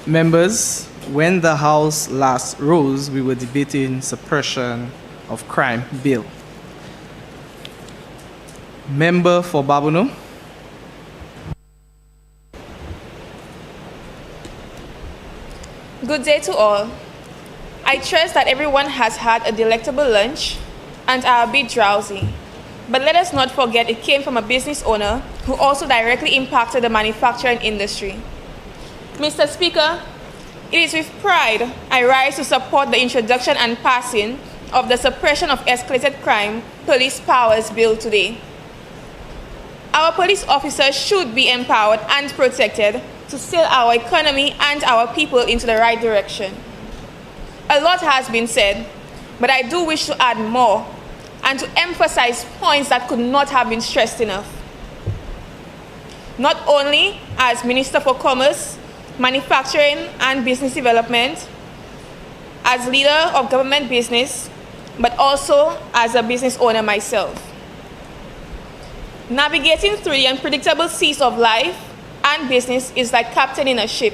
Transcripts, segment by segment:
Members, when the House last rose, we were debating suppression of crime bill. Member for Babono. Good day to all. I trust that everyone has had a delectable lunch and are a bit drowsy. But let us not forget it came from a business owner who also directly impacted the manufacturing industry. Mr. Speaker, it is with pride I rise to support the introduction and passing of the Suppression of Escalated Crime Police Powers Bill today. Our police officers should be empowered and protected to steer our economy and our people into the right direction. A lot has been said, but I do wish to add more and to emphasize points that could not have been stressed enough. Not only as Minister for Commerce, Manufacturing and Business Development, as leader of government business, but also as a business owner myself. Navigating through the unpredictable seas of life and business is like captaining a ship.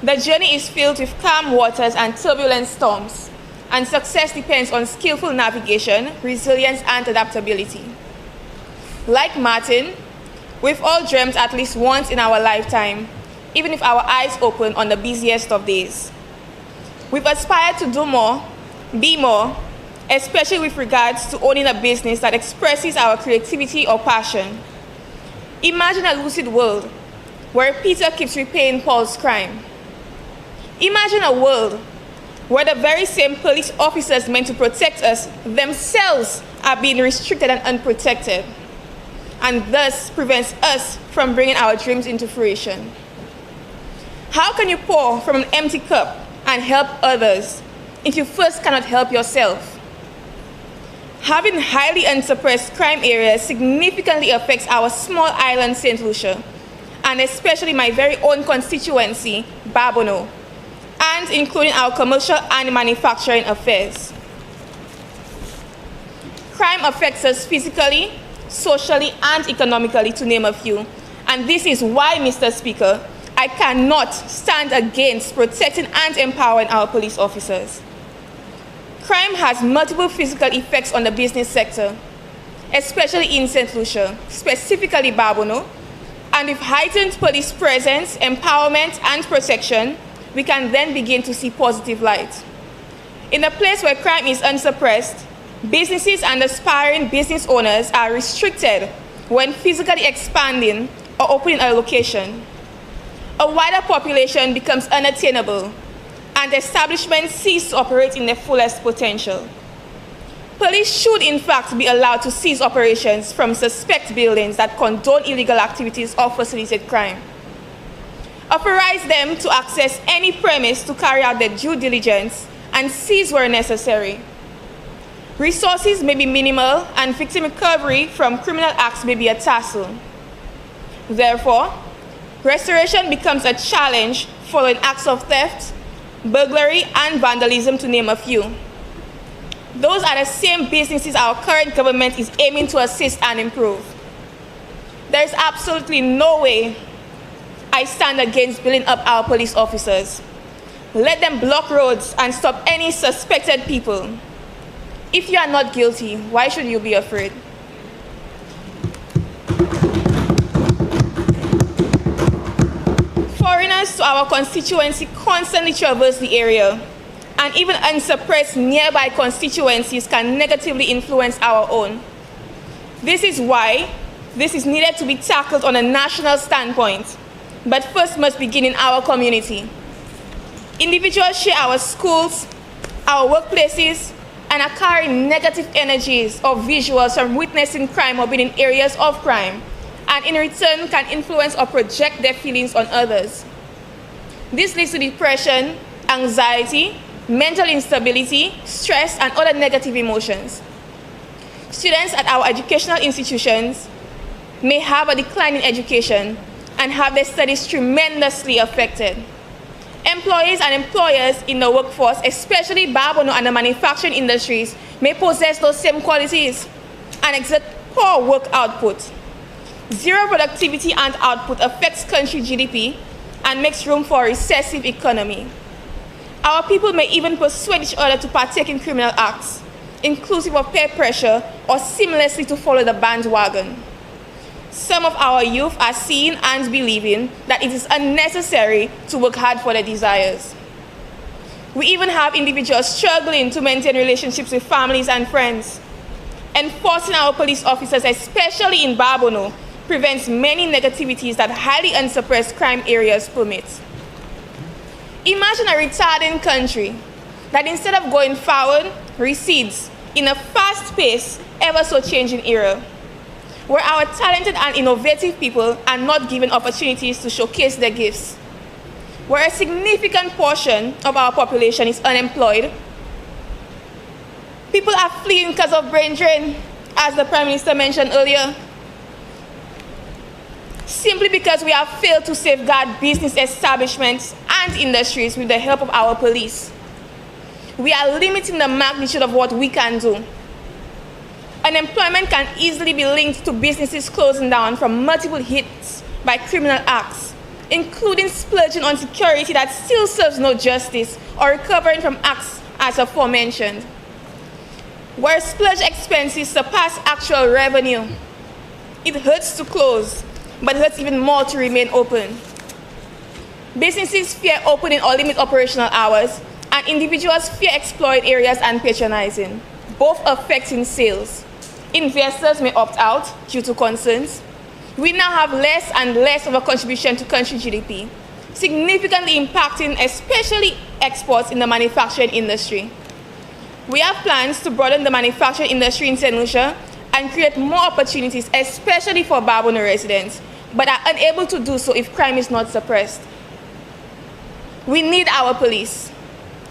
The journey is filled with calm waters and turbulent storms, and success depends on skillful navigation, resilience, and adaptability. Like Martin, we've all dreamt at least once in our lifetime, even if our eyes open on the busiest of days. We've aspired to do more, be more, especially with regards to owning a business that expresses our creativity or passion. Imagine a lucid world where Peter keeps repaying Paul's crime. Imagine a world where the very same police officers meant to protect us themselves are being restricted and unprotected, and thus prevents us from bringing our dreams into fruition. How can you pour from an empty cup and help others if you first cannot help yourself? Having highly unsuppressed crime areas significantly affects our small island, St. Lucia, and especially my very own constituency, Babono, and including our commercial and manufacturing affairs. Crime affects us physically, socially, and economically, to name a few, and this is why, Mr. Speaker, I cannot stand against protecting and empowering our police officers. Crime has multiple physical effects on the business sector, especially in St. Lucia, specifically Babono, and with heightened police presence, empowerment, and protection, we can then begin to see positive light. In a place where crime is unsuppressed, businesses and aspiring business owners are restricted when physically expanding or opening a location. A wider population becomes unattainable, and establishments cease to operate in their fullest potential. Police should in fact be allowed to cease operations from suspect buildings that condone illegal activities or facilitate crime. Authorize them to access any premise to carry out their due diligence and seize where necessary. Resources may be minimal and victim recovery from criminal acts may be a tussle. Therefore, restoration becomes a challenge following acts of theft, burglary, and vandalism, to name a few. Those are the same businesses our current government is aiming to assist and improve. There is absolutely no way I stand against building up our police officers. Let them block roads and stop any suspected people. If you are not guilty, why should you be afraid? Foreigners to our constituency constantly traverse the area, and even unsuppressed nearby constituencies can negatively influence our own. This is why this is needed to be tackled on a national standpoint, but first must begin in our community. Individuals share our schools, our workplaces, and are carrying negative energies or visuals from witnessing crime or being in areas of crime, and in return can influence or project their feelings on others. This leads to depression, anxiety, mental instability, stress, and other negative emotions. Students at our educational institutions may have a decline in education and have their studies tremendously affected. Employees and employers in the workforce, especially Babono and the manufacturing industries, may possess those same qualities and exert poor work output. Zero productivity and output affects country GDP and makes room for a recessive economy. Our people may even persuade each other to partake in criminal acts, inclusive of peer pressure or seamlessly to follow the bandwagon. Some of our youth are seeing and believing that it is unnecessary to work hard for their desires. We even have individuals struggling to maintain relationships with families and friends. Enforcing our police officers, especially in Barbono, prevents many negativities that highly unsuppressed crime areas permit. Imagine a retarding country that instead of going forward, recedes in a fast-paced, ever-so-changing era, where our talented and innovative people are not given opportunities to showcase their gifts, where a significant portion of our population is unemployed. People are fleeing because of brain drain, as the Prime Minister mentioned earlier, simply because we have failed to safeguard business establishments and industries with the help of our police. We are limiting the magnitude of what we can do. Unemployment can easily be linked to businesses closing down from multiple hits by criminal acts, including splurging on security that still serves no justice or recovering from acts as aforementioned. Where splurge expenses surpass actual revenue, it hurts to close, but hurts even more to remain open. Businesses fear opening or limit operational hours, and individuals fear exploit areas and patronizing, both affecting sales. Investors may opt out due to concerns. We now have less and less of a contribution to country GDP, significantly impacting especially exports in the manufacturing industry. We have plans to broaden the manufacturing industry in St. Lucia and create more opportunities, especially for Barbono residents, but are unable to do so if crime is not suppressed. We need our police,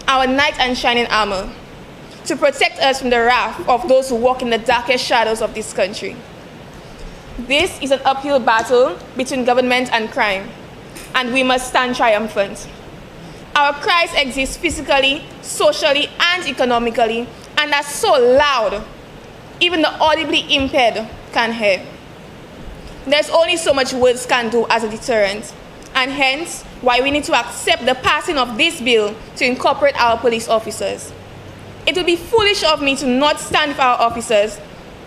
our knight and shining armor, to protect us from the wrath of those who walk in the darkest shadows of this country. This is an uphill battle between government and crime, and we must stand triumphant. Our cries exist physically, socially, and economically, and are so loud, even the audibly impaired can hear. There's only so much words can do as a deterrent, and hence why we need to accept the passing of this bill to incorporate our police officers. It would be foolish of me to not stand for our officers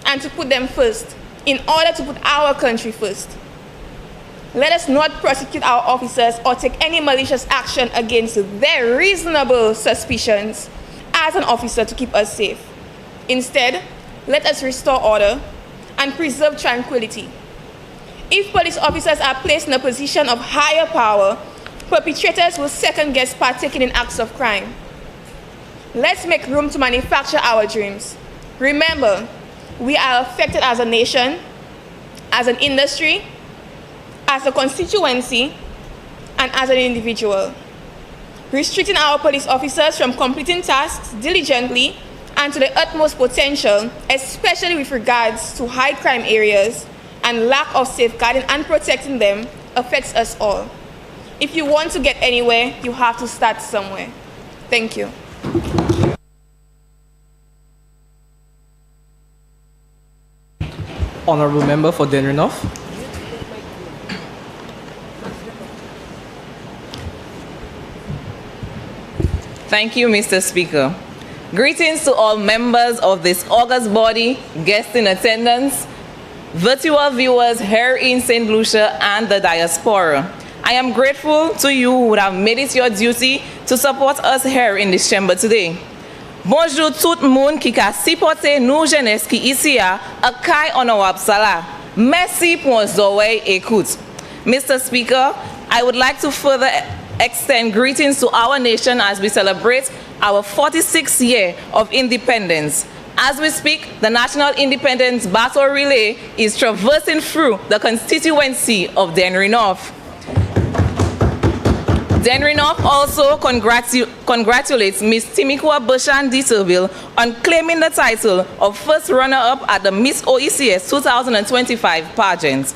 and to put them first in order to put our country first. Let us not prosecute our officers or take any malicious action against their reasonable suspicions as an officer to keep us safe. Instead, let us restore order and preserve tranquility. If police officers are placed in a position of higher power, perpetrators will second-guess partaking in acts of crime. Let's make room to manufacture our dreams. Remember, we are affected as a nation, as an industry, as a constituency, and as an individual. Restricting our police officers from completing tasks diligently and to the utmost potential, especially with regards to high crime areas and lack of safeguarding and protecting them, affects us all. If you want to get anywhere, you have to start somewhere. Thank you. Honorable Member for Denry North. Thank you, Mr. Speaker. Greetings to all members of this august body, guests in attendance, virtual viewers here in St. Lucia and the diaspora. I am grateful to you who have made it your duty to support us here in this chamber today. Bonjour tout moun qui ka supporté nous jeunesse qui ici a kai on our sala. Merci pour zoe écoute. Mr. Speaker, I would like to further extend greetings to our nation as we celebrate our 46th year of independence. As we speak, the National Independence Battle Relay is traversing through the constituency of Denry North. Denry North also congratulates Ms. Timikwa Bushan Dieterville on claiming the title of first runner-up at the Miss OECS 2025 pageant.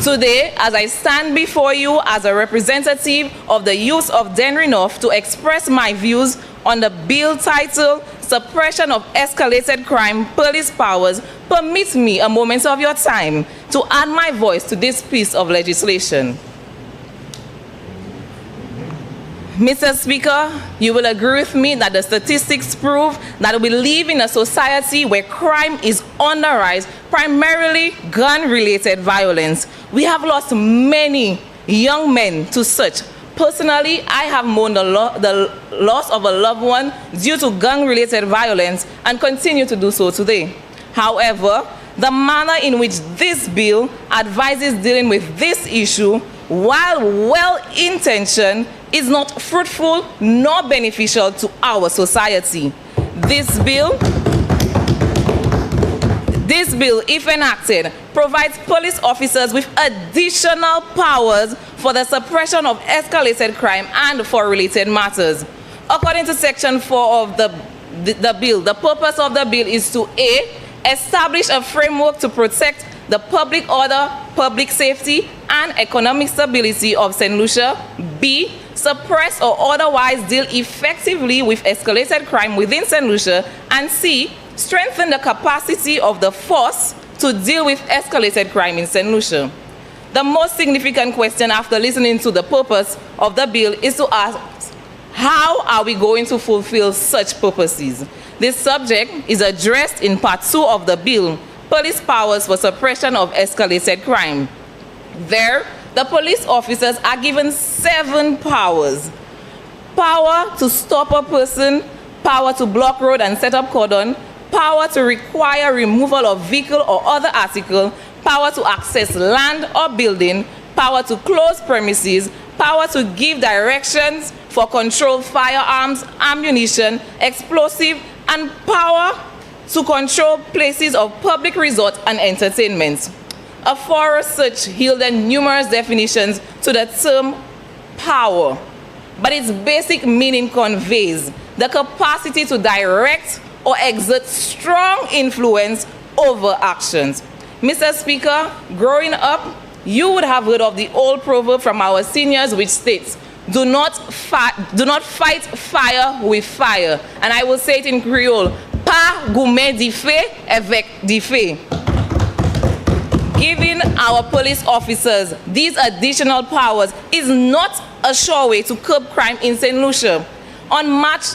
Today, as I stand before you as a representative of the youth of Denry North to express my views on the bill titled Suppression of Escalated Crime, Police Powers, permit me a moment of your time to add my voice to this piece of legislation. Mr. Speaker, you will agree with me that the statistics prove that we live in a society where crime is on the rise, primarily gun-related violence. We have lost many young men to such. Personally, I have mourned the loss of a loved one due to gun-related violence and continue to do so today. However, the manner in which this bill advises dealing with this issue, while well-intentioned, is not fruitful nor beneficial to our society. This bill, if enacted, provides police officers with additional powers for the suppression of escalated crime and for related matters. According to Section 4 of the bill, the purpose of the bill is to A, establish a framework to protect the public order, public safety, and economic stability of St. Lucia. B, suppress or otherwise deal effectively with escalated crime within St. Lucia. And C, strengthen the capacity of the force to deal with escalated crime in St. Lucia. The most significant question after listening to the purpose of the bill is to ask, how are we going to fulfill such purposes? This subject is addressed in Part 2 of the bill, Police Powers for Suppression of Escalated Crime. There, the police officers are given 7 powers. Power to stop a person, power to block road and set up cordon, power to require removal of vehicle or other article, power to access land or building, power to close premises, power to give directions for controlled firearms, ammunition, explosive, and power to control places of public resort and entertainment. A thorough search yielded numerous definitions to the term power, but its basic meaning conveys the capacity to direct or exert strong influence over actions. Mr. Speaker, growing up, you would have heard of the old proverb from our seniors which states, do not fight fire with fire. And I will say it in Creole, pas goumer di feu avec di feu. Giving our police officers these additional powers is not a sure way to curb crime in St. Lucia. On March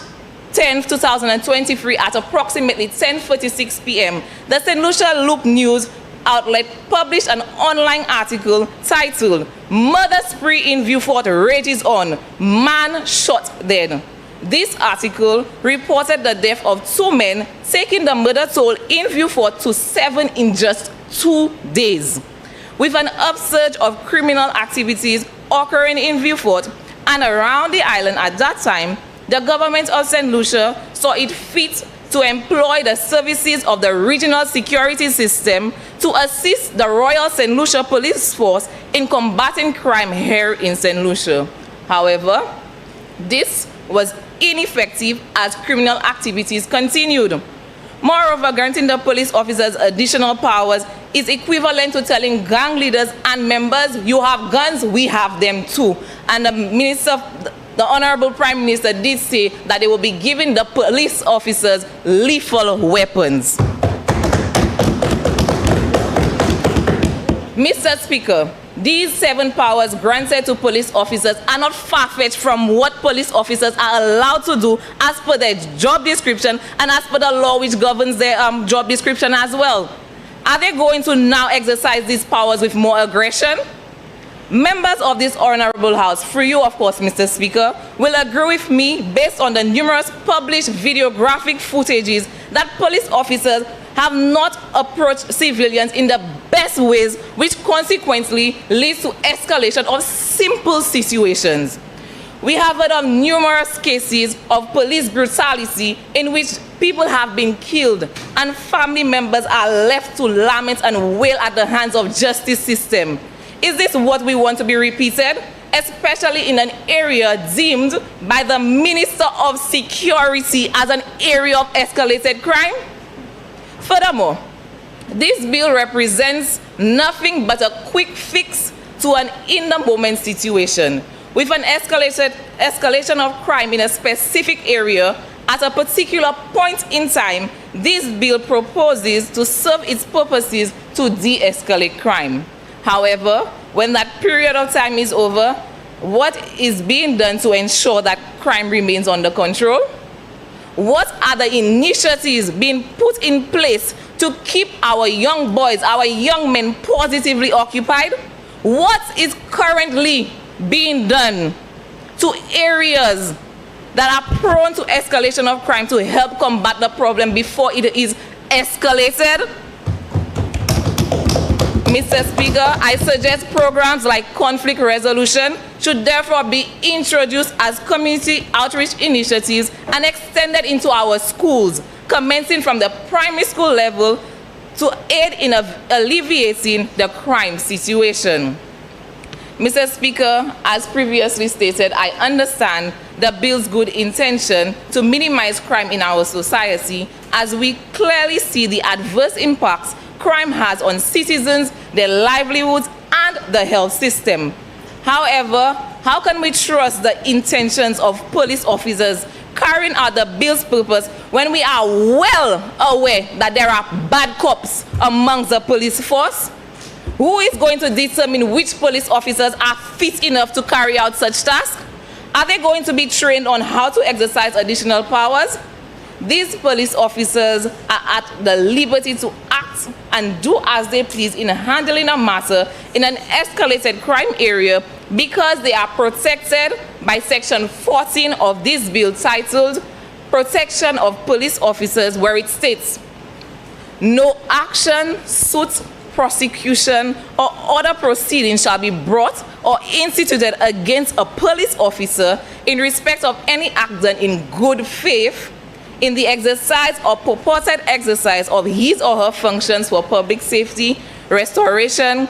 10, 2023, at approximately 10:46 p.m., the St. Lucia Loop News outlet published an online article titled, Murder Spree in Vieux-Fort Rages On, Man Shot Dead. This article reported the death of 2 men, taking the murder toll in Vieux-Fort to 7 in just 2 days. With an upsurge of criminal activities occurring in Vieux-Fort and around the island at that time, the government of St. Lucia saw it fit to employ the services of the regional security system to assist the Royal St. Lucia Police Force in combating crime here in St. Lucia. However, this was ineffective as criminal activities continued. Moreover, granting the police officers additional powers is equivalent to telling gang leaders and members, you have guns, we have them too. And the Honorable Prime Minister did say that they will be giving the police officers lethal weapons. Mr. Speaker, these 7 powers granted to police officers are not far-fetched from what police officers are allowed to do as per their job description and as per the law which governs their job description as well. Are they going to now exercise these powers with more aggression? Members of this honorable house, through you of course, Mr. Speaker, will agree with me based on the numerous published videographic footages that police officers have not approached civilians in the best ways, which consequently leads to escalation of simple situations. We have heard of numerous cases of police brutality in which people have been killed and family members are left to lament and wail at the hands of justice system. Is this what we want to be repeated, especially in an area deemed by the Minister of Security as an area of escalated crime? Furthermore, this bill represents nothing but a quick fix to an in-the-moment situation. With an escalation of crime in a specific area at a particular point in time, this bill proposes to serve its purposes to de-escalate crime. However, when that period of time is over, what is being done to ensure that crime remains under control? What are the initiatives being put in place to keep our young boys, our young men positively occupied? What is currently being done to areas that are prone to escalation of crime to help combat the problem before it is escalated? Mr. Speaker, I suggest programs like conflict resolution should therefore be introduced as community outreach initiatives and extended into our schools, commencing from the primary school level to aid in alleviating the crime situation. Mr. Speaker, as previously stated, I understand the bill's good intention to minimize crime in our society, as we clearly see the adverse impacts crime has on citizens, their livelihoods, and the health system. However, how can we trust the intentions of police officers carrying out the bill's purpose when we are well aware that there are bad cops amongst the police force? Who is going to determine which police officers are fit enough to carry out such tasks? Are they going to be trained on how to exercise additional powers? These police officers are at the liberty to act and do as they please in handling a matter in an escalated crime area because they are protected by Section 14 of this bill titled Protection of Police Officers, where it states, "No action, suit, prosecution, or other proceeding shall be brought or instituted against a police officer in respect of any act done in good faith in the exercise or purported exercise of his or her functions for public safety, restoration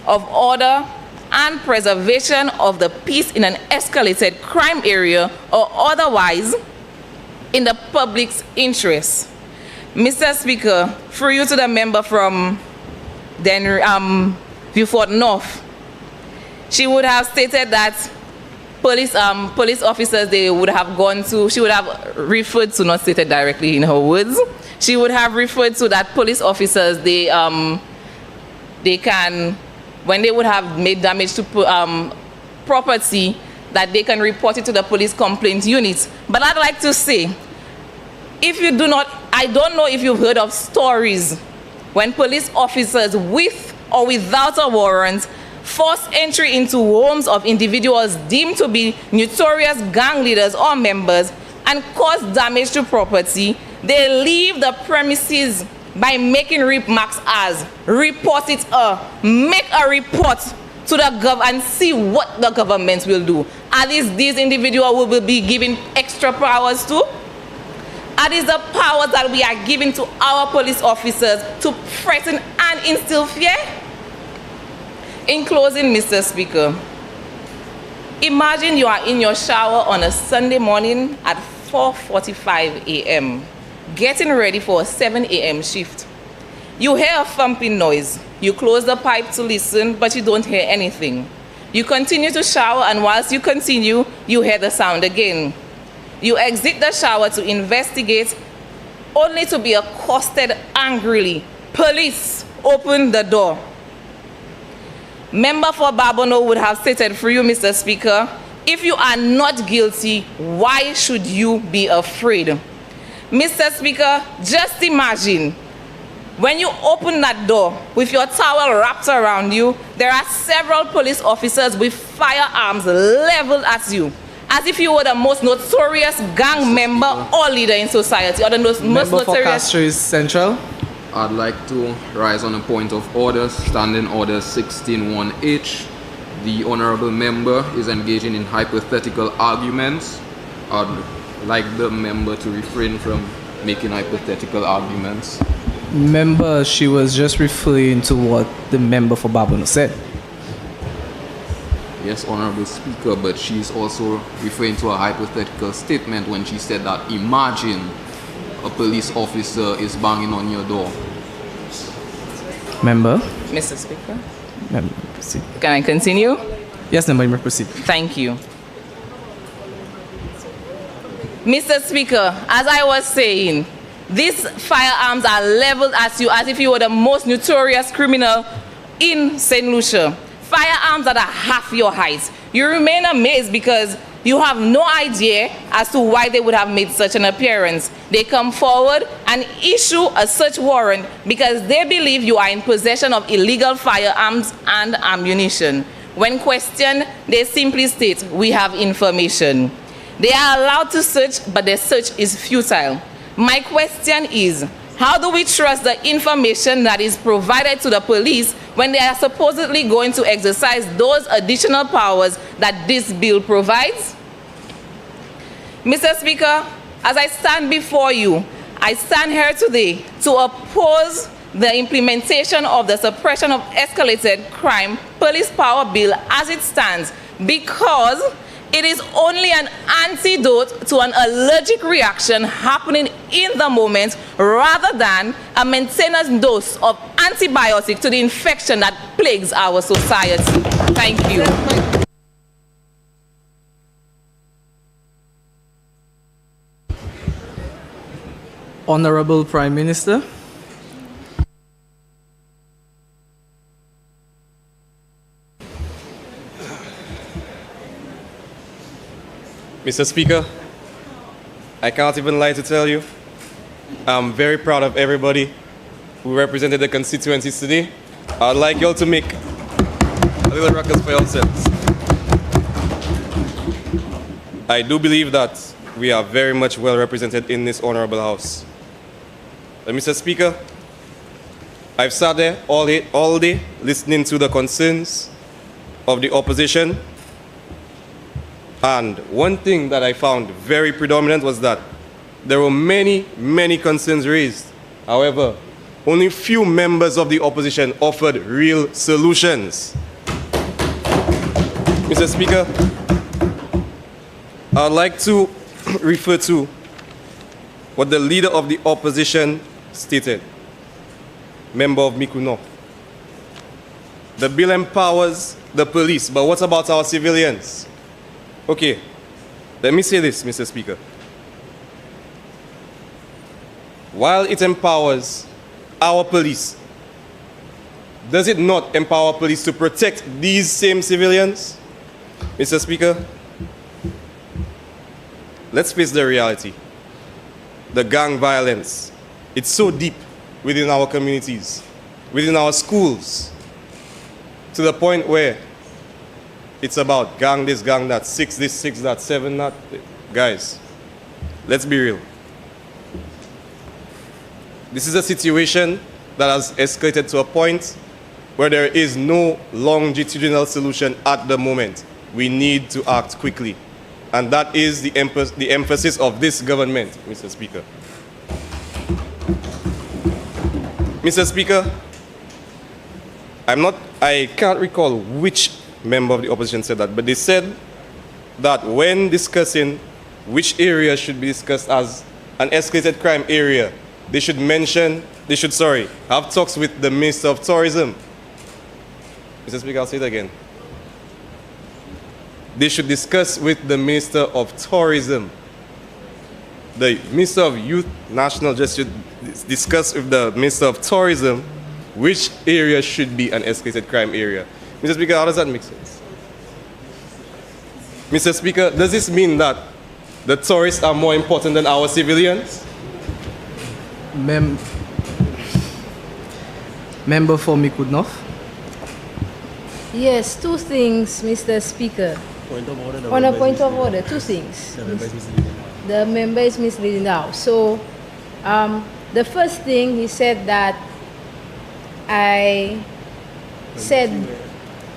of order, and preservation of the peace in an escalated crime area or otherwise in the public's interest." Mr. Speaker, through you to the member from Beaufort North, she would have stated that police officers, they would have gone to, she would have referred to, not stated directly in her words, she would have referred to that police officers, they can, when they would have made damage to property, that they can report it to the police complaint unit. But I'd like to say, if you do not, I don't know if you've heard of stories when police officers with or without a warrant force entry into homes of individuals deemed to be notorious gang leaders or members and cause damage to property. They leave the premises by making remarks as, report it, make a report to the government and see what the government will do. Are these individuals we will be given extra powers to? Are these the powers that we are giving to our police officers to threaten and instill fear? In closing, Mr. Speaker, imagine you are in your shower on a Sunday morning at 4:45 a.m., getting ready for a 7 a.m. shift. You hear a thumping noise. You close the pipe to listen, but you don't hear anything. You continue to shower, and whilst you continue, you hear the sound again. You exit the shower to investigate, only to be accosted angrily. Police, open the door. Member for Babono would have stated for you, Mr. Speaker, if you are not guilty, why should you be afraid? Mr. Speaker, just imagine, when you open that door with your towel wrapped around you, there are several police officers with firearms leveled at you, as if you were the most notorious gang member or leader in society, or the most Member for notorious. Castro is Central. I'd like to rise on a point of order, Standing Order 16-1H. The honorable member is engaging in hypothetical arguments. I'd like the member to refrain from making hypothetical arguments. Member, she was just referring to what the member for Babono said. Yes, honorable speaker, but she's also referring to a hypothetical statement when she said that imagine a police officer is banging on your door. Member? Mr. Speaker, Member, proceed. can I continue? Yes, member, you may proceed. Thank you. Mr. Speaker, as I was saying, These firearms are leveled at you as if you were the most notorious criminal in St. Lucia. Firearms that are half your height. You remain amazed because you have no idea as to why they would have made such an appearance. They come forward and issue a search warrant because they believe you are in possession of illegal firearms and ammunition. When questioned, they simply state, "We have information." They are allowed to search, but their search is futile. My question is, how do we trust the information that is provided to the police when they are supposedly going to exercise those additional powers that this bill provides? Mr. Speaker, as I stand before you, I stand here today to oppose the implementation of the Suppression of Escalated Crime Police Power Bill as it stands because it is only an antidote to an allergic reaction happening in the moment rather than a maintenance dose of antibiotic to the infection that plagues our society. Thank you. Honorable Prime Minister. Mr. Speaker, I can't even lie to tell you, I'm very proud of everybody who represented the constituencies today. I'd like you all to make a little ruckus for yourselves. I do believe that we are very much well represented in this honorable house. But Mr. Speaker, I've sat there all day listening to the concerns of the opposition. And one thing that I found very predominant was that there were many, many concerns raised. However, only few members of the opposition offered real solutions. Mr. Speaker, I'd like to refer to what the leader of the opposition stated, member of Miku. The bill empowers the police, but what about our civilians? Okay, let me say this, Mr. Speaker. While it empowers our police, does it not empower police to protect these same civilians? Mr. Speaker, let's face the reality. The gang violence, it's so deep within our communities, within our schools, to the point where it's about gang this, gang that, 6 this, 6 that, 7 that. Guys, let's be real. This is a situation that has escalated to a point where there is no longitudinal solution at the moment. We need to act quickly. And that is the emphasis of this government, Mr. Speaker. Mr. Speaker, I can't recall which member of the opposition said that, but they said that when discussing which area should be discussed as an escalated crime area, they should have talks with the Minister of Tourism. Mr. Speaker, I'll say it again. They should discuss with the Minister of Tourism. The Minister of Youth National just should discuss with the Minister of Tourism which area should be an escalated crime area. Mr. Speaker, how does that make sense? Mr. Speaker, does this mean that the tourists are more important than our civilians? Member for Miku. Yes, two things, Mr. Speaker. On a point of order, two things. The member is misleading now. So, the first thing he said that I said,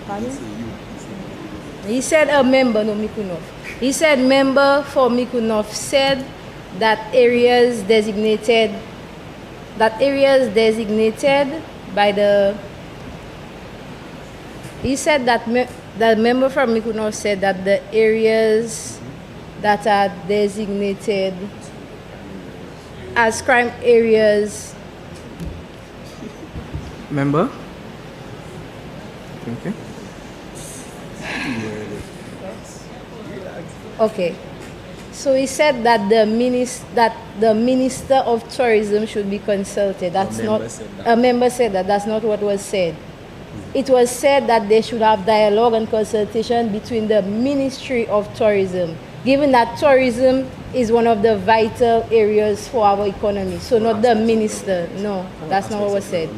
pardon? He said a member, no Mikunov. He said member for Mikunov said that areas designated by the, he said that the member from Mikunov said that the areas that are designated as crime areas. Member? Thank you. Okay. So he said that the Minister of Tourism should be consulted. That's not a member said that. That's not what was said. It was said that they should have dialogue and consultation between the Ministry of Tourism, given that tourism is one of the vital areas for our economy. So not the minister. No, that's not what was said.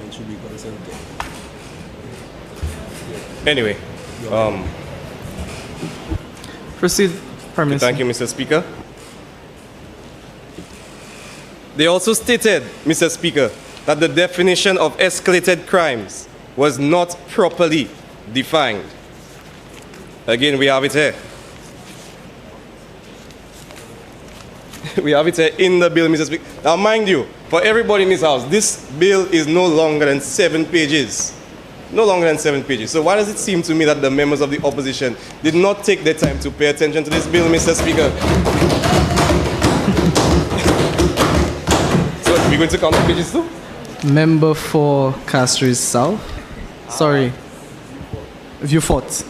Anyway, Proceed, Prime Minister. thank you, Mr. Speaker. They also stated, Mr. Speaker, that the definition of escalated crimes was not properly defined. Again, we have it here. We have it here in the bill, Mr. Speaker. Now, mind you, for everybody in this house, this bill is no longer than 7 pages. No longer than 7 pages. So why does it seem to me that the members of the opposition did not take the time to pay attention to this bill, Mr. Speaker? So we're going to count the pages too? Member for Castries South. Sorry. View fought.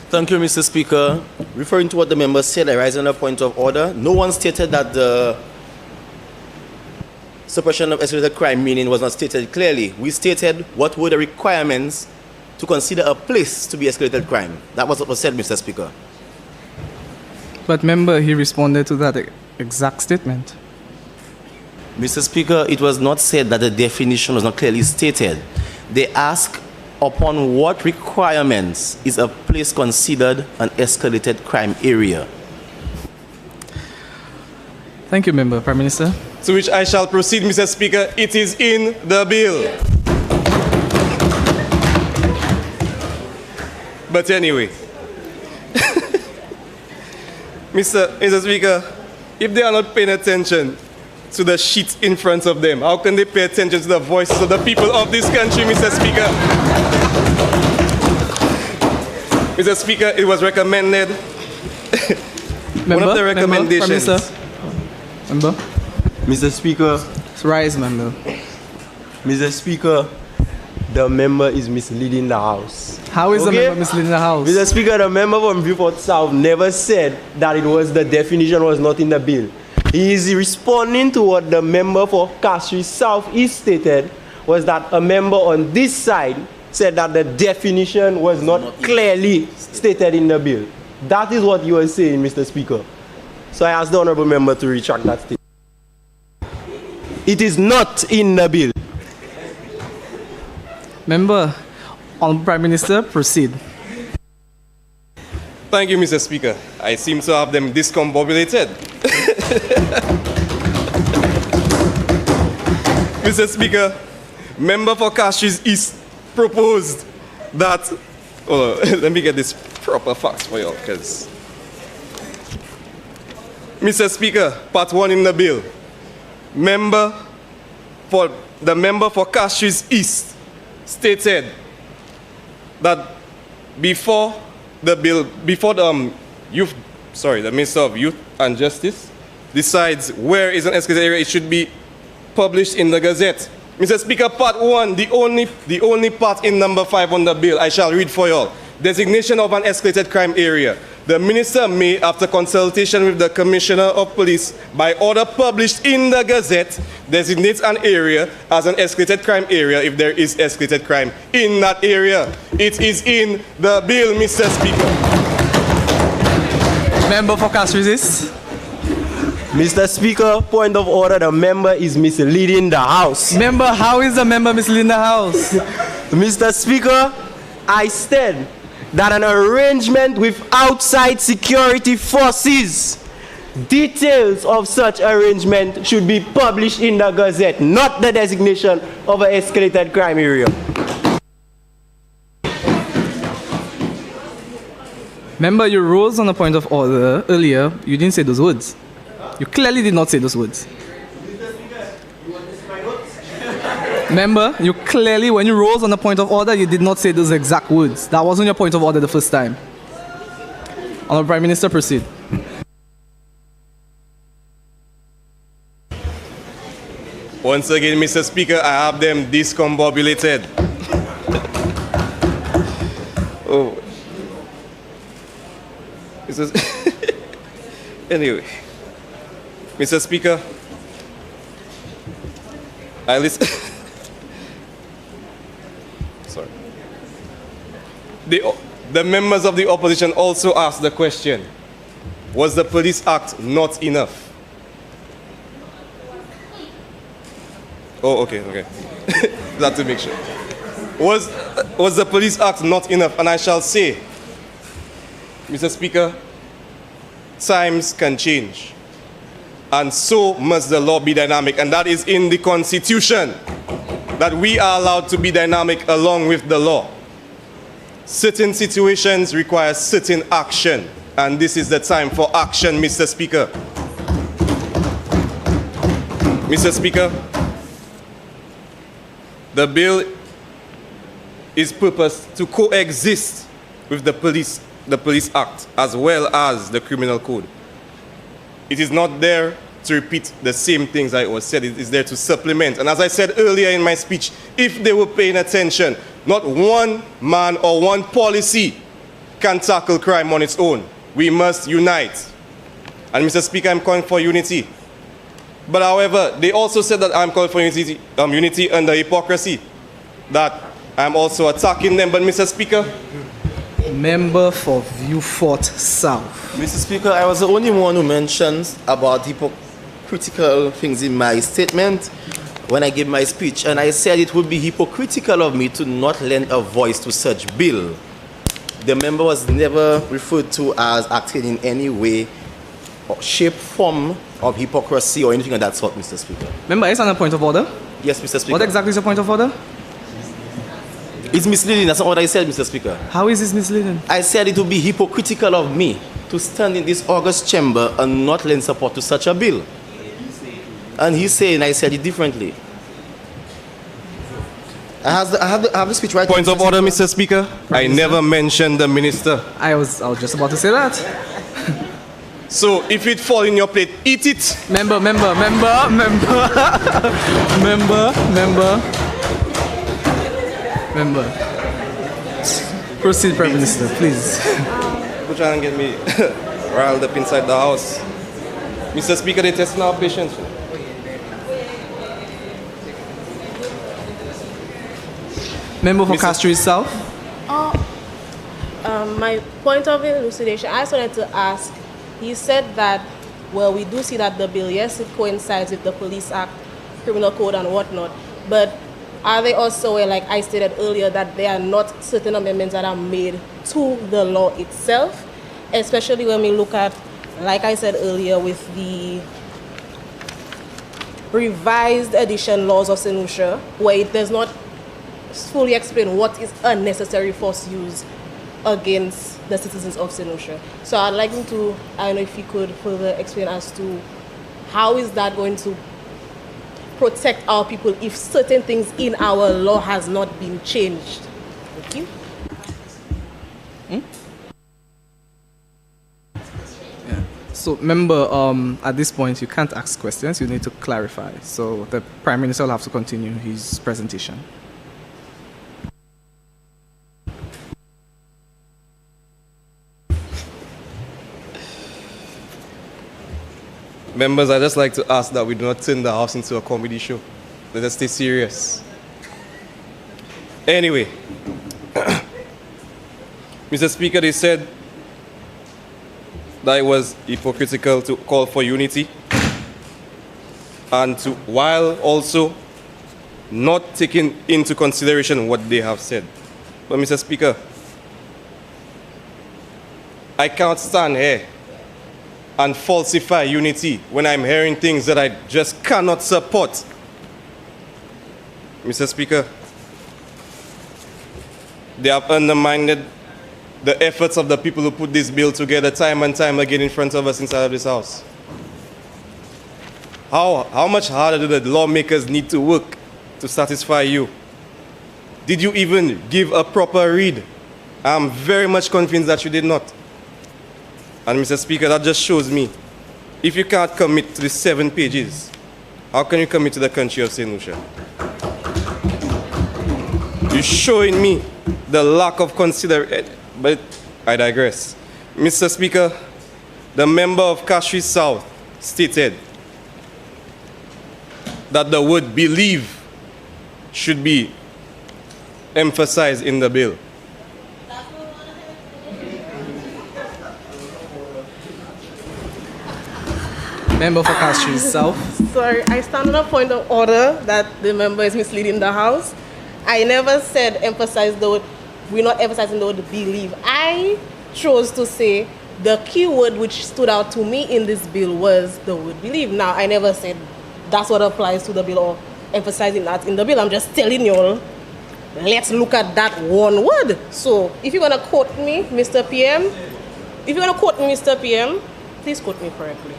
Thank you, Mr. Speaker. Referring to what the member said, I rise on a point of order. No one stated that the suppression of escalated crime meaning was not stated clearly. We stated what were the requirements to consider a place to be escalated crime. That was what was said, Mr. Speaker. But member, he responded to that exact statement. Mr. Speaker, it was not said that the definition was not clearly stated. They ask upon what requirements is a place considered an escalated crime area. Thank you, member. Prime Minister. To which I shall proceed, Mr. Speaker. It is in the bill. But anyway, Mr. Speaker, if they are not paying attention to the sheet in front of them, how can they pay attention to the voices of the people of this country, Mr. Speaker? Mr. Speaker, it was recommended. Member, one of the recommendations. Member, Prime Minister. Member. Mr. Speaker, Rise, member. Mr. Speaker, the member is misleading the House. How is the Okay? member misleading the House? Mr. Speaker, the member from Beaufort South never said that it was the definition was not in the bill. He is responding to what the member for Castries South East stated, was that a member on this side said that the definition was not clearly stated in the bill. That is what you were saying, Mr. Speaker. So I ask the honorable member to retract that statement. It is not in the bill. Member, Honorable Prime Minister, proceed. Thank you, Mr. Speaker. I seem to have them discombobulated. Mr. Speaker, member for Castries East proposed that. Oh, let me get this proper facts for you, because. Mr. Speaker, part 1 in the bill. The member for Castries East stated that before the Minister of Youth and Justice decides where is an escalated area, it should be published in the Gazette. Mr. Speaker, part 1, the only part in number 5 on the bill, I shall read for you all. Designation of an escalated crime area. The Minister may, after consultation with the Commissioner of Police, by order published in the Gazette, designate an area as an escalated crime area if there is escalated crime in that area. It is in the bill, Mr. Speaker. Member for Castries East. Mr. Speaker, point of order, the member is misleading the House. Member, how is the member misleading the House? Mr. Speaker, I said that an arrangement with outside security forces, details of such arrangement should be published in the Gazette, not the designation of an escalated crime area. Member, you rose on a point of order earlier. You didn't say those words. You clearly did not say those words. Member, you clearly, when you rose on a point of order, you did not say those exact words. That wasn't your point of order the first time. Honorable Prime Minister, proceed. Once again, Mr. Speaker, I have them discombobulated. Anyway, Mr. Speaker, I listen. Sorry. The members of the opposition also asked the question, was the Police Act not enough? Oh, okay. That to make sure. Was the Police Act not enough? And I shall say, Mr. Speaker, times can change. And so must the law be dynamic. And that is in the Constitution, that we are allowed to be dynamic along with the law. Certain situations require certain action. And this is the time for action, Mr. Speaker. Mr. Speaker, the bill is purposed to coexist with the Police Act as well as the Criminal Code. It is not there to repeat the same things that was said. It is there to supplement. And as I said earlier in my speech, if they were paying attention, not one man or one policy can tackle crime on its own. We must unite. And Mr. Speaker, I'm calling for unity. But however, they also said that I'm calling for unity under hypocrisy, that I'm also attacking them. But Mr. Speaker, Member for Vieux-Fort South. Mr. Speaker, I was the only one who mentions about hypocritical things in my statement when I gave my speech, and I said it would be hypocritical of me to not lend a voice to such bill. The member was never referred to as acting in any way, or shape, form of hypocrisy or anything of that sort, Mr. Speaker. Member, is on a point of order? Yes, Mr. Speaker. What exactly is your point of order? It's misleading. That's not what I said, Mr. Speaker. How is this misleading? I said it would be hypocritical of me to stand in this august chamber and not lend support to such a bill. And he's saying I said it differently. I have the speech right. Point of order, Mr. Speaker. I never mentioned the minister. I was just about to say that. So if it fall in your plate, eat it. Member. Proceed, Prime Minister, please. You're trying to get me riled up inside the house. Mr. Speaker, they're testing our patience. Member for Castro South. My point of elucidation, I just wanted to ask, he said that, well, we do see that the bill, yes, it coincides with the Police Act, Criminal Code and whatnot, but are they also, like I stated earlier, that there are not certain amendments that are made to the law itself, especially when we look at, like I said earlier, with the revised edition laws of St. Lucia, where it does not fully explain what is unnecessary force use against the citizens of St. Lucia. So I'd like you to, I don't know if you could further explain as to how is that going to protect our people if certain things in our law has not been changed. Thank you. Yeah. So, member, at this point, you can't ask questions. You need to clarify. So, the Prime Minister will have to continue his presentation. Members, I'd just like to ask that we do not turn the house into a comedy show. Let us stay serious. Anyway, Mr. Speaker, they said that it was hypocritical to call for unity and to, while also not taking into consideration what they have said. But Mr. Speaker, I can't stand here and falsify unity when I'm hearing things that I just cannot support. Mr. Speaker, they have undermined the efforts of the people who put this bill together time and time again in front of us inside of this house. How much harder do the lawmakers need to work to satisfy you? Did you even give a proper read? I'm very much convinced that you did not. And Mr. Speaker, that just shows me, if you can't commit to the 7 pages, how can you commit to the country of St. Lucia? You're showing me the lack of consideration, but I digress. Mr. Speaker, the member of Castries South stated that the word believe should be emphasized in the bill. Member for Castries South. Sorry, I stand on a point of order that the member is misleading the House. I never said emphasize the word, we're not emphasizing the word believe. I chose to say the key word which stood out to me in this bill was the word believe. Now, I never said that's what applies to the bill or emphasizing that in the bill. I'm just telling you all, let's look at that one word. So, if you're going to quote me, Mr. PM, please quote me correctly.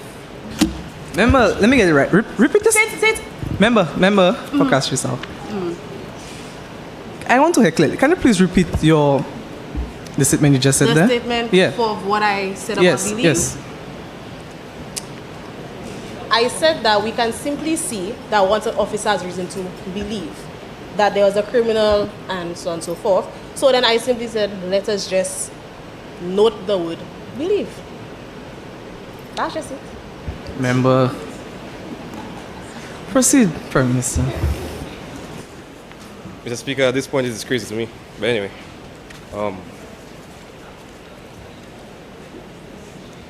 Member, let me get it right. Repeat this. Say it. Member for Castries South. I want to hear clearly. Can you please repeat the statement you just said there? The statement of what I said about believe? Yes. I said that we can simply see that once an officer has reason to believe that there was a criminal and so on and so forth. So then I simply said, let us just note the word believe. That's just it. Member. Proceed, Prime Minister. Mr. Speaker, at this point, it's crazy to me. But anyway.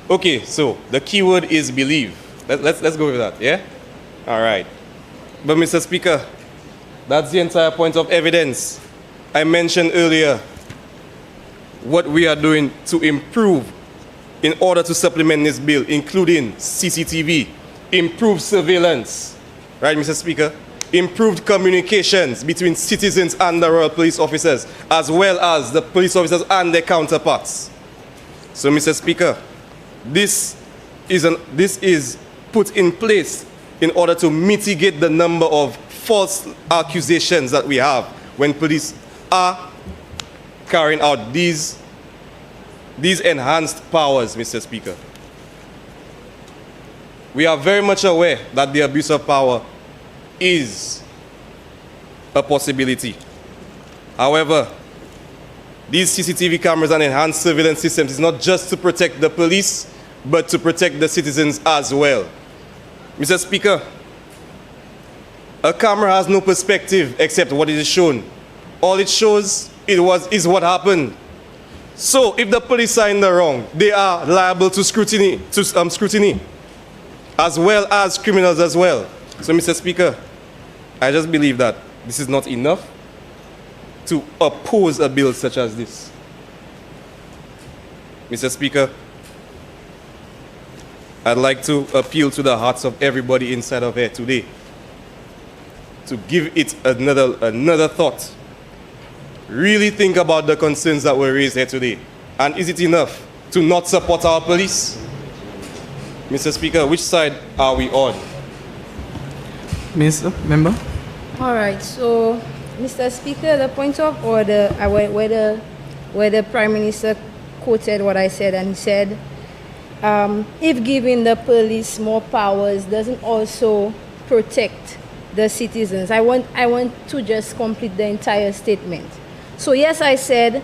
Okay, so the key word is believe. Let's go with that, yeah? All right. But Mr. Speaker, that's the entire point of evidence. I mentioned earlier what we are doing to improve in order to supplement this bill, including CCTV, improved surveillance, right, Mr. Speaker? Improved communications between citizens and the Royal Police officers, as well as the police officers and their counterparts. So, Mr. Speaker, this is put in place in order to mitigate the number of false accusations that we have when police are carrying out these enhanced powers, Mr. Speaker. We are very much aware that the abuse of power is a possibility. However, these CCTV cameras and enhanced surveillance systems is not just to protect the police, but to protect the citizens as well. Mr. Speaker, a camera has no perspective except what it is shown. All it shows is what happened. So if the police are in the wrong, they are liable to scrutiny, as well as criminals as well. So, Mr. Speaker, I just believe that this is not enough to oppose a bill such as this. Mr. Speaker, I'd like to appeal to the hearts of everybody inside of here today to give it another thought. Really think about the concerns that were raised here today. And is it enough to not support our police? Mr. Speaker, which side are we on? Minister, member. All right, so, Mr. Speaker, the point of order, where the Prime Minister quoted what I said, and he said, if giving the police more powers doesn't also protect the citizens. I want to just complete the entire statement. So yes, I said,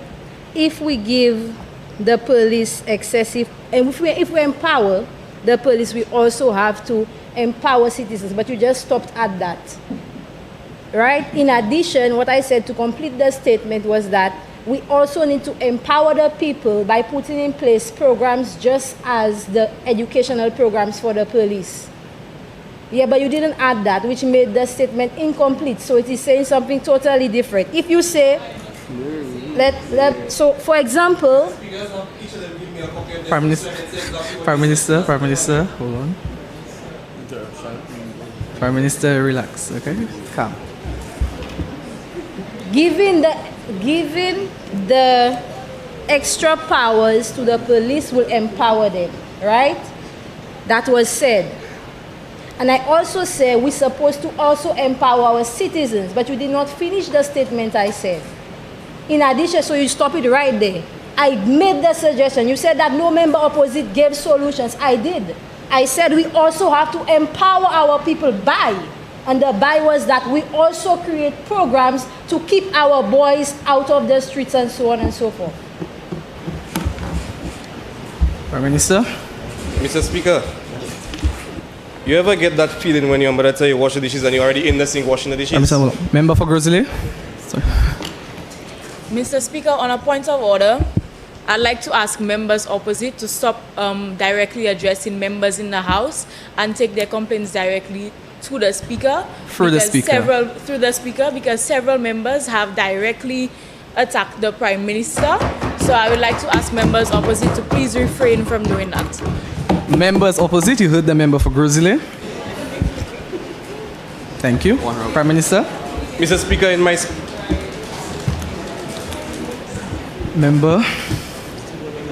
if we give the police excessive, and if we empower the police, we also have to empower citizens, but you just stopped at that, right? In addition, what I said to complete the statement was that we also need to empower the people by putting in place programs just as the educational programs for the police. Yeah, but you didn't add that, which made the statement incomplete. So it is saying something totally different. If you say, so for example, Prime Minister, hold on. Prime Minister, relax, okay? Calm. Giving the extra powers to the police will empower them, right? That was said. And I also said we're supposed to also empower our citizens, but you did not finish the statement I said. In addition, so you stop it right there. I made the suggestion. You said that no member opposite gave solutions. I did. I said we also have to empower our people by, and the by was that we also create programs to keep our boys out of the streets and so on and so forth. Prime Minister. Mr. Speaker, you ever get that feeling when your mother tell you wash the dishes and you're already in the sink washing the dishes? Member for Grizzly. Mr. Speaker, on a point of order, I'd like to ask members opposite to stop directly addressing members in the House and take their complaints directly to the Speaker. Through the Speaker. Through the Speaker, because several members have directly attacked the Prime Minister. So I would like to ask members opposite to please refrain from doing that. Members opposite, you heard the member for Grizzly. Thank you. Prime Minister. Mr. Speaker, in my... Member.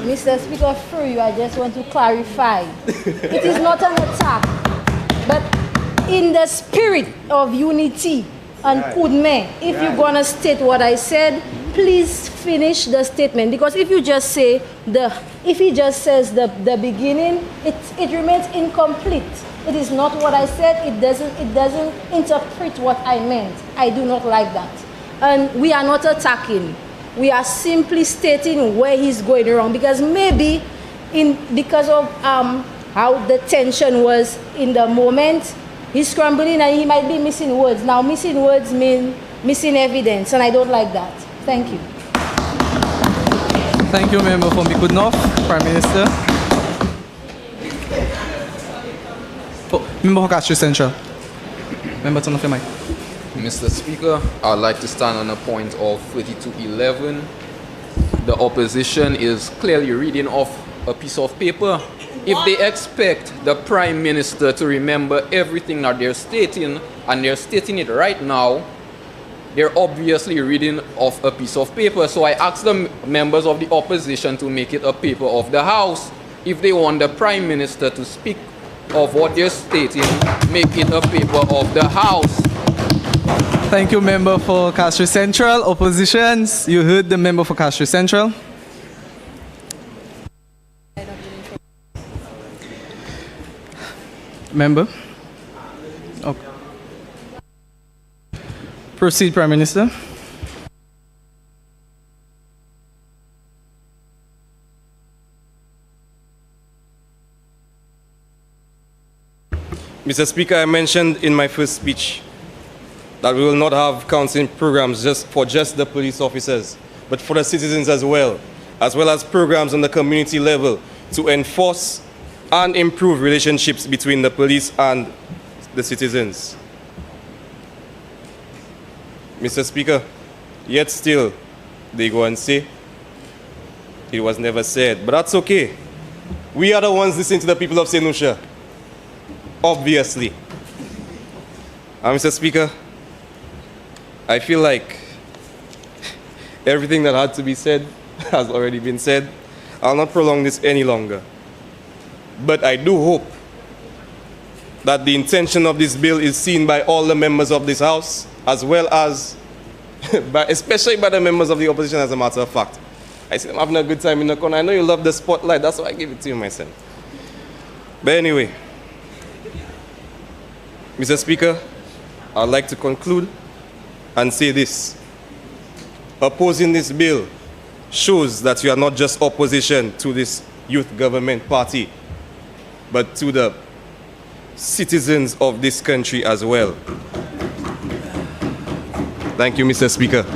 Mr. Speaker, through you, I just want to clarify. It is not an attack, but in the spirit of unity and kudme, if you're going to state what I said, please finish the statement. Because if you just say if he just says the beginning, it remains incomplete. It is not what I said. It doesn't interpret what I meant. I do not like that. And we are not attacking. We are simply stating where he's going wrong, because maybe because of how the tension was in the moment, he's scrambling and he might be missing words. Now, missing words mean missing evidence, and I don't like that. Thank you. Thank you, member from Bikudnov. Prime Minister. Oh, member for Castro Central. Member, turn off your mic. Mr. Speaker, I'd like to stand on a point of 3211. The opposition is clearly reading off a piece of paper. If they expect the Prime Minister to remember everything that they're stating, and they're stating it right now, they're obviously reading off a piece of paper. So I ask the members of the opposition to make it a paper of the House. If they want the Prime Minister to speak of what they're stating, make it a paper of the House. Thank you, member for Castro Central. Oppositions, you heard the member for Castro Central. Member. Okay. Proceed, Prime Minister. Mr. Speaker, I mentioned in my first speech that we will not have counseling programs just for the police officers, but for the citizens as well as programs on the community level to enforce and improve relationships between the police and the citizens. Mr. Speaker, yet still they go and say it was never said, but that's okay. We are the ones listening to the people of St. Lucia, obviously. And Mr. Speaker, I feel like everything that had to be said has already been said. I'll not prolong this any longer. But I do hope that the intention of this bill is seen by all the members of this House, as well as, especially by the members of the opposition, as a matter of fact. I see them having a good time in the corner. I know you love the spotlight. That's why I give it to you, my son. But anyway, Mr. Speaker, I'd like to conclude and say this. Opposing this bill shows that you are not just opposition to this youth government party, but to the citizens of this country as well. Thank you, Mr. Speaker.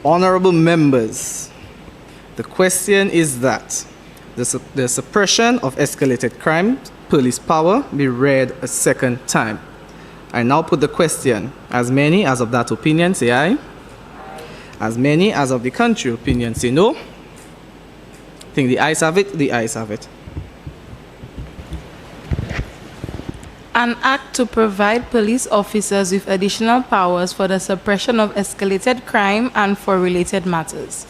Honorable members, the question is that the suppression of escalated crime, police power, be read a second time. I now put the question. As many as of that opinion say aye. As many as of the contrary opinion say no. I think the ayes have it, the ayes have it. An act to provide police officers with additional powers for the suppression of escalated crime and for related matters.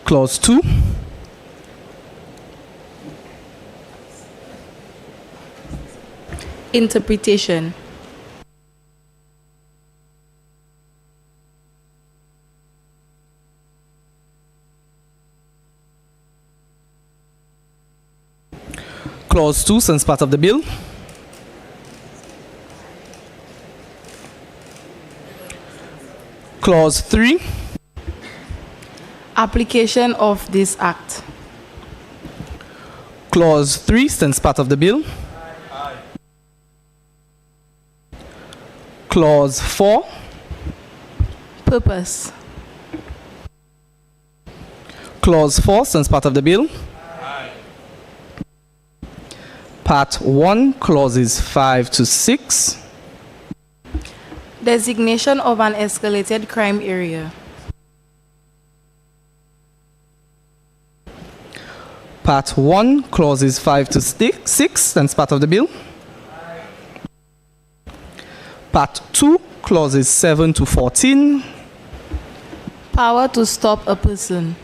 Clause 2. Interpretation. Clause 2 since part of the bill. Clause 3. Application of this act. Clause 3 since part of the bill. Clause 4. Purpose. Clause 4 since part of the bill. Part 1, clauses 5 to 6. Designation of an escalated crime area. Part 1, clauses 5 to 6, since part of the bill. Part 2, clauses 7 to 14. Power to stop a person.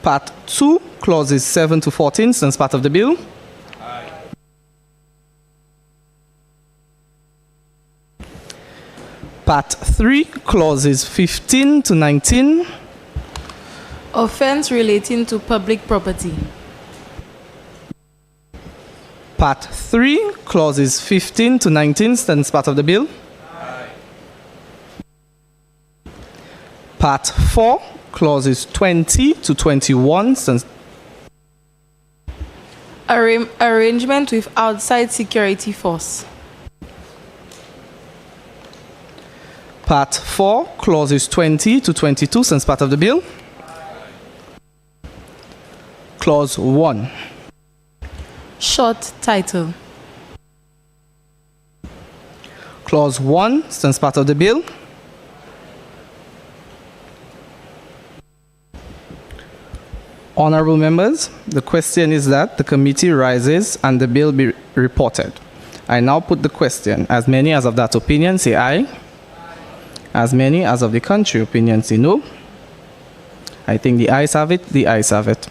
Part 2, clauses 7 to 14, since part of the bill. Part 3, clauses 15 to 19. Offense relating to public property. Part 3, clauses 15 to 19, since part of the bill. Part 4, clauses 20 to 21, since Arrangement with outside security force. Part 4, clauses 20 to 22, since part of the bill. Clause 1. Short title. Clause 1, since part of the bill. Honorable members, the question is that the committee rises and the bill be reported. I now put the question. As many as of that opinion say aye. As many as of the contrary opinion say no. I think the ayes have it, the ayes have it.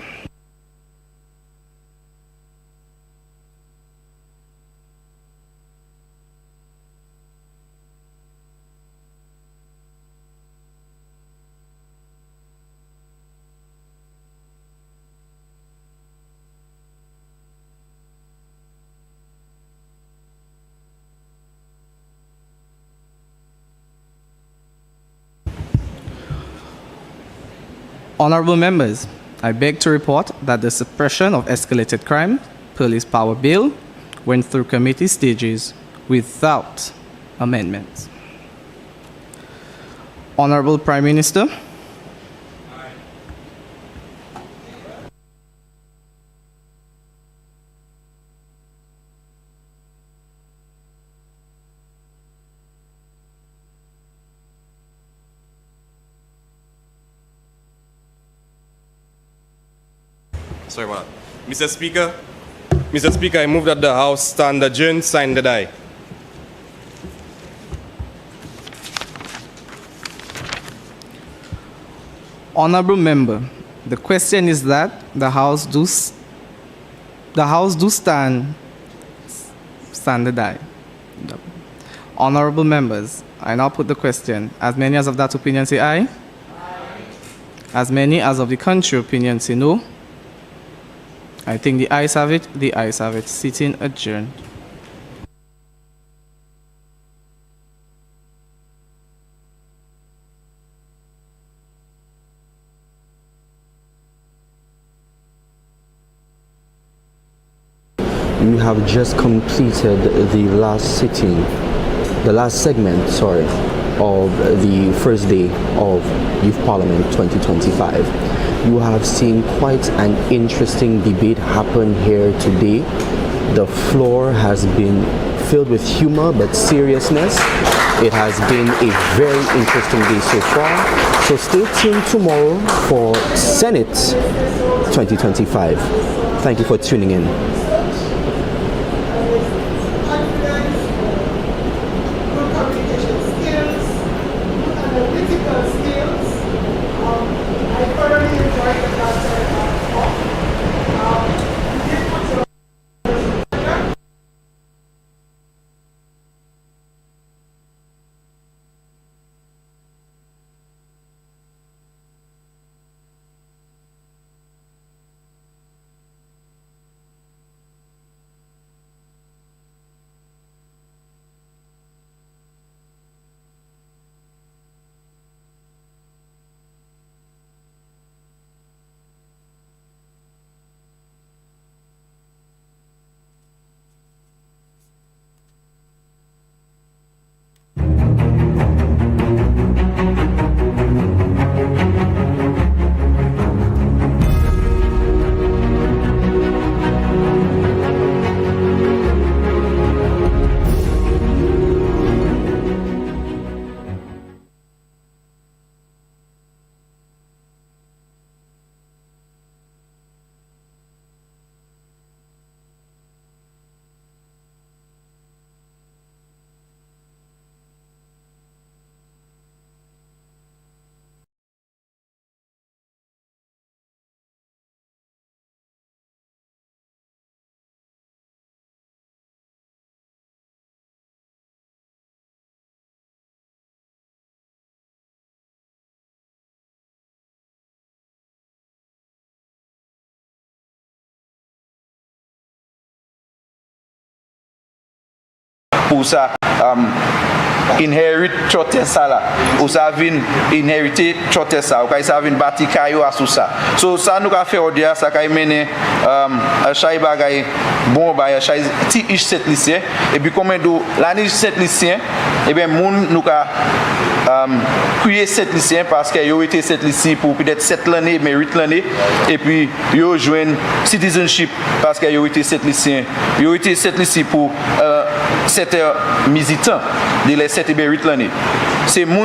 Honorable members, I beg to report that the suppression of escalated crime police power bill went through committee stages without amendments. Honorable Prime Minister, Sorry about that. Mr. Speaker, I move that the House stand adjourned, sign the die. Honorable member, the question is that the House do stand the die. Honorable members, I now put the question. As many as of that opinion say aye. As many as of the contrary opinion say no. I think the ayes have it, the ayes have it. Sitting adjourned. We have just completed the last segment, of the first day of Youth Parliament 2025. You have seen quite an interesting debate happen here today. The floor has been filled with humor but seriousness. It has been a very interesting day so far. So stay tuned tomorrow for Senate 2025. Thank you for tuning in. Communication skills, analytical skills, pour ça inherit chote ça là ou ça vient inhériter chote ça ou ça vient bâtir caillou à sous ça so ça nous a fait audio ça a mené chay bagay bon ba chay ti ish 7 lycéen et puis combien de l'année 7 lycéen et bien moun nous a créé 7 lycéens parce que yo été 7 lycéens pour peut-être 7 l'année mais 8 l'année et puis yo joindre citizenship parce que yo été 7 lycéens pour 7 militant de les 7 et 8 l'année c'est moun